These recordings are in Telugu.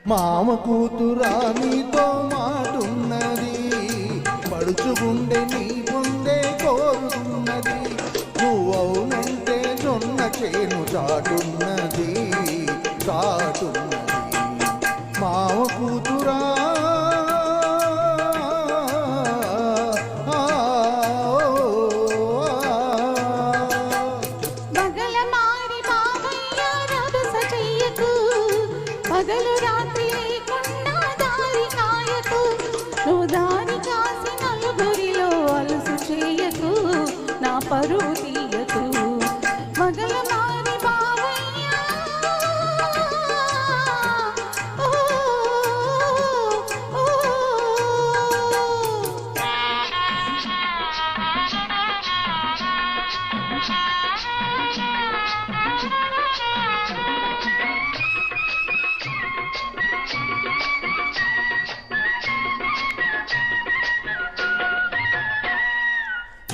మామ కూతురా నీతో మాటున్నది, పడుచుగుండె నీ ముందే కోరుతున్నది. నువ్వవునంటే జొన్న చేను చాటున్నది చాటున్నది. మామ కూతురా పగలు రాత్రి లేకుండా దారి కాయకు, నువ్వు దారి కాసి నలుగురిలో అలుసు చేయకు, నా పరువు తీయకు. మగల మారి బావయ్యా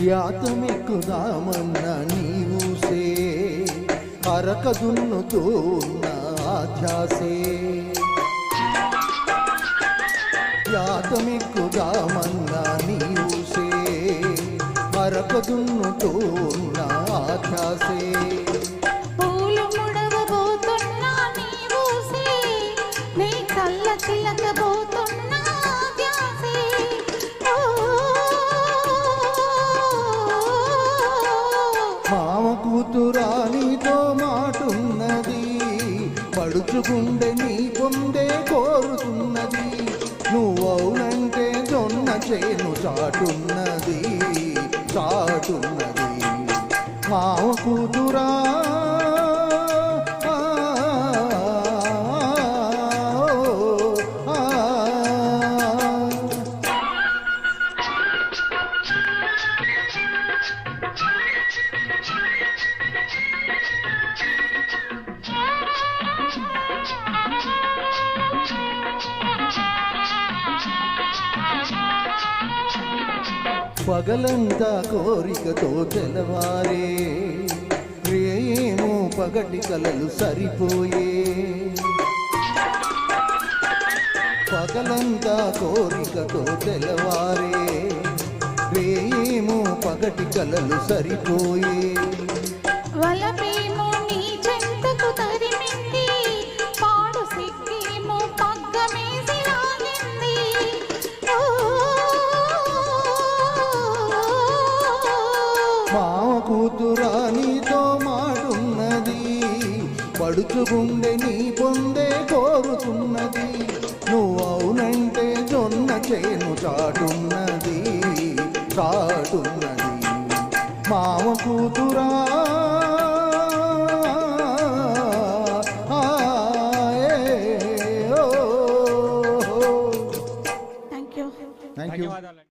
యాతమెక్కుదామన్న నీవుసే, అరక దున్నుతూ ఉన్న ధ్యాసే. యాతమెక్కుదామన్న నీవుసే, అరక దున్నుతూ ఉన్న ధ్యాసే. పూలు ముడవబోతున్నా నీవుసే, నీ కళ్ళ చిలకబోతున్నా ధ్యాసే. మామ కూతురా నీతో మాటున్నది, పడుచుకుండే నీ పొందే కోరుతున్నది. నువ్వవునంటే జొన్న చేను చాటున్నది చాటున్నది. మామ కూతురా పగలంతా కోరికతో తెలవారే, రేమో పగటి కలలు సరిపోయే. పగలంతా కోరికతో తెలవారే, రేమో పగటి కలలు సరిపోయే. వలపేమో నీ చెంతకు తరిమింది, పాడు సిగ్గేమో పగ్గమేసి లాగింది. మామ కూతురా నీతో మాటున్నది, పడుచుగుండె నీ పొందే కోరుతున్నది. నువ్వవునంటే జొన్న చేను చాటున్నది చాటున్నది. మామ కూతురా థ్యాంక్ యూ. ధన్యవాదాలు.